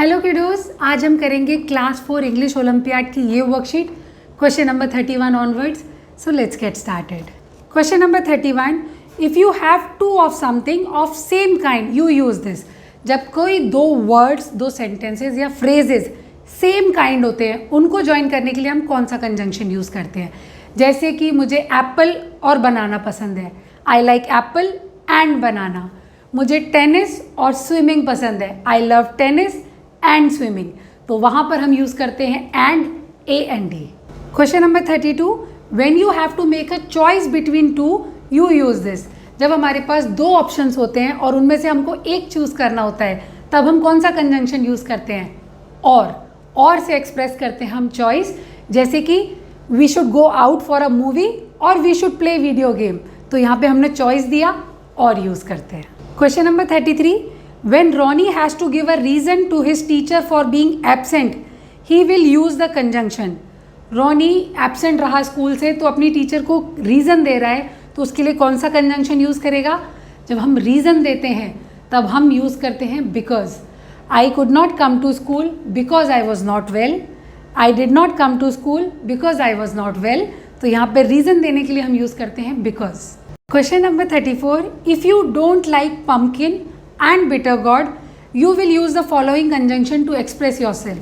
Hello किडोज, आज हम करेंगे क्लास 4 इंग्लिश ओलंपियाड की ये worksheet question number 31 onwards. So let's get started. Question number 31. If you have two of something of same kind you use this. जब कोई दो words, दो सेंटेंसेज या फ्रेजेज सेम काइंड होते हैं, उनको ज्वाइन करने के लिए हम कौन सा कंजंक्शन यूज़ करते हैं. जैसे कि मुझे एप्पल और बनाना पसंद है. I like apple and banana. मुझे टेनिस और स्विमिंग पसंद है. I love tennis and swimming. तो वहाँ पर हम यूज़ करते हैं and, A N D. Question number 32. When you have to make a choice between two you use this. जब हमारे पास दो ऑप्शंस होते हैं और उनमें से हमको एक चूज़ करना होता है, तब हम कौन सा कंजंक्शन यूज़ करते हैं. और से एक्सप्रेस करते हैं हम चॉइस. जैसे कि we should go out for a movie और we should play video game. तो यहाँ पे हमने चॉइस दिया और यूज़ करते हैं. Question number 33. When Ronnie has to give a reason to his teacher for being absent, he will use the conjunction. Ronnie absent रहा स्कूल से, तो अपनी टीचर को रीज़न दे रहा है, तो उसके लिए कौन सा कंजंक्शन यूज़ करेगा. जब हम रीज़न देते हैं तब हम यूज़ करते हैं because. I could not come to school because I was not well. I did not come to school because I was not well. तो यहाँ पर रीज़न देने के लिए हम यूज़ करते हैं because. Question number 34. If you don't like pumpkin and bitter gourd, you will use the following conjunction to express yourself.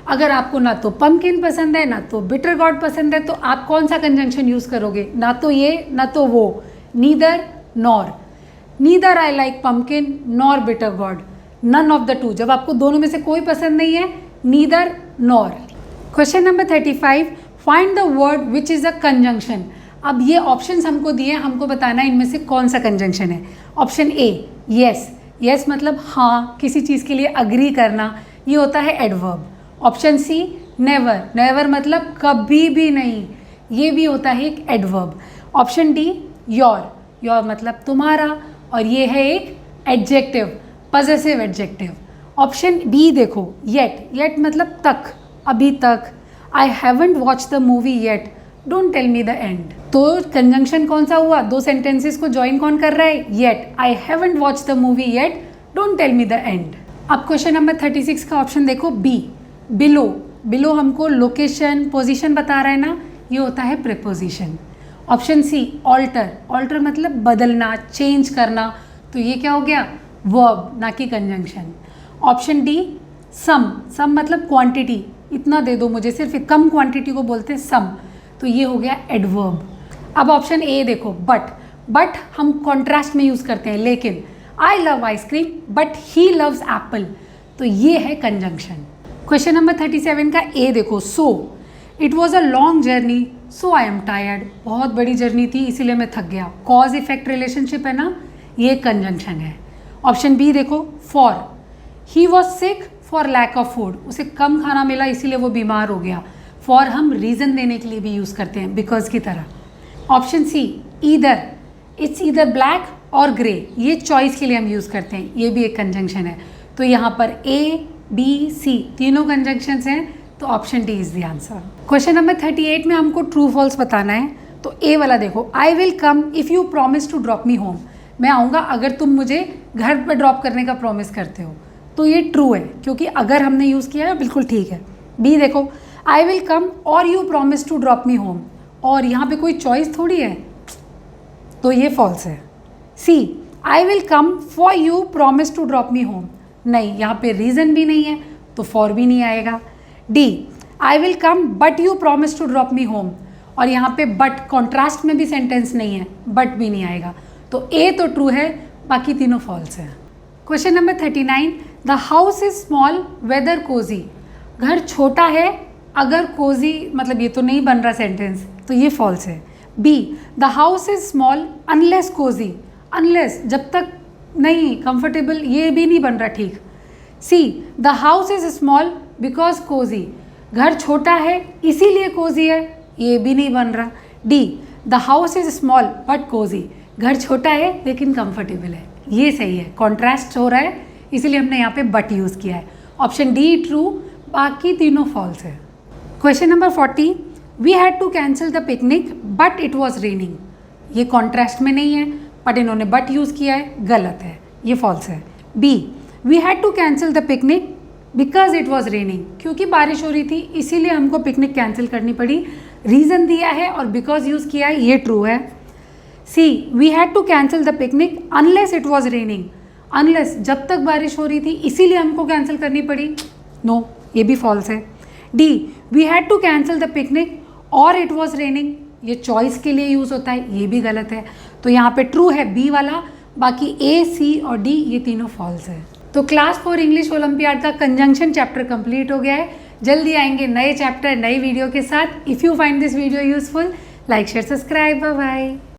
अगर आपको ना तो pumpkin पसंद है ना तो bitter gourd पसंद है, तो आप कौन सा conjunction यूज़ करोगे. ना तो ये ना तो वो. neither nor. neither I like pumpkin nor bitter gourd. none of the two. जब आपको दोनों में से कोई पसंद नहीं है, neither nor. Question number 35. find the word which is a conjunction. अब ये ऑप्शंस हमको दिए, हमको बताना है इनमें से कौन सा कंजंक्शन है. Option A yes. यस मतलब हाँ, किसी चीज़ के लिए अग्री करना, ये होता है adverb. Option C never. Never मतलब कभी भी नहीं, ये भी होता है एक adverb. Option D your. Your मतलब तुम्हारा, और ये है एक adjective, possessive adjective. Option B देखो येट. येट मतलब तक, अभी तक. I haven't watch the movie yet, don't tell me the end. तो कंजंक्शन कौन सा हुआ, दो सेंटेंसेस को ज्वाइन कौन कर रहा है, yet. I haven't watch the movie yet, don't tell me the end. अब क्वेश्चन नंबर 36 का ऑप्शन देखो बी बिलो. बिलो हमको लोकेशन, पोजीशन बता रहा है ना, ये होता है preposition. Option C alter. Alter मतलब बदलना, चेंज करना. तो ये क्या हो गया, वर्ब ना कि कंजंक्शन. ऑप्शन डी सम. सम मतलब क्वांटिटी, इतना दे दो मुझे, सिर्फ कम क्वांटिटी को बोलते हैं सम. तो ये हो गया एडवर्ब. अब ऑप्शन ए देखो बट. बट हम कॉन्ट्रास्ट में यूज़ करते हैं, लेकिन I love ice cream but he loves Apple. तो ये है कंजंक्शन. क्वेश्चन नंबर 37 का ए देखो so. It was a long journey so I am tired. बहुत बड़ी जर्नी थी इसीलिए मैं थक गया. कॉज इफेक्ट रिलेशनशिप है ना, ये कंजंक्शन है. ऑप्शन बी देखो for. He was sick for lack of food. उसे कम खाना मिला इसीलिए वो बीमार हो गया. फॉर हम रीज़न देने के लिए भी यूज़ करते हैं, बिकॉज की तरह. Option C either. It's either black or grey. ये चॉइस के लिए हम यूज़ करते हैं, ये भी एक कंजंक्शन है. तो यहाँ पर ए बी सी तीनों कंजंक्शंस हैं, तो option D is the answer. Question number 38 में हमको ट्रू फॉल्स बताना है. तो ए वाला देखो I will come if you promise to drop me home. मैं आऊँगा अगर तुम मुझे घर पर ड्रॉप करने का प्रॉमिस करते हो. तो ये ट्रू है, क्योंकि अगर हमने यूज़ किया है बिल्कुल ठीक है. बी देखो I will come or you promise to drop me home. और यहाँ पे कोई चॉइस थोड़ी है, तो ये फॉल्स है. See I will come for you promise to drop me home. नहीं, यहाँ पे रीज़न भी नहीं है, तो फॉर भी नहीं आएगा. D I will come but you promise to drop me home. और यहाँ पे बट कॉन्ट्रास्ट में भी सेंटेंस नहीं है, बट भी नहीं आएगा. तो ए तो ट्रू है, बाकी तीनों फॉल्स है. Question number 39. The house is small whether cozy. घर छोटा है अगर कोजी मतलब ये तो नहीं बन रहा सेंटेंस, तो ये फॉल्स है. B the house is small unless cozy. Unless जब तक नहीं कंफर्टेबल, ये भी नहीं बन रहा ठीक. C the house is small because cozy. घर छोटा है इसीलिए कोजी है, ये भी नहीं बन रहा. D the house is small but cozy. घर छोटा है लेकिन कंफर्टेबल है, ये सही है. कॉन्ट्रास्ट हो रहा है इसीलिए हमने यहाँ पे बट यूज़ किया है. ऑप्शन डी ट्रू, बाकी तीनों फॉल्स है. Question number 40. We had to cancel the picnic but it was raining. ये कॉन्ट्रास्ट में नहीं है, बट इन्होंने बट यूज़ किया है, गलत है, ये फॉल्स है. B we had to cancel the picnic because it was raining, क्योंकि बारिश हो रही थी इसीलिए हमको पिकनिक कैंसिल करनी पड़ी, रीज़न दिया है और बिकॉज यूज़ किया है, ये ट्रू है। See we had to cancel the picnic unless it was raining, unless जब तक बारिश हो रही थी इसीलिए हमको कैंसिल करनी पड़ी, नो ये भी फॉल्स है। D we had to cancel the picnic or it was raining, ये चॉइस के लिए यूज़ होता है, ये भी गलत है। तो यहाँ पे ट्रू है बी वाला, बाकी ए सी और डी ये तीनों फॉल्स है। तो क्लास 4 इंग्लिश ओलंपियाड का कंजंक्शन चैप्टर कंप्लीट हो गया है। जल्दी आएंगे नए चैप्टर नई वीडियो के साथ। If you find this video useful, like share subscribe, bye bye.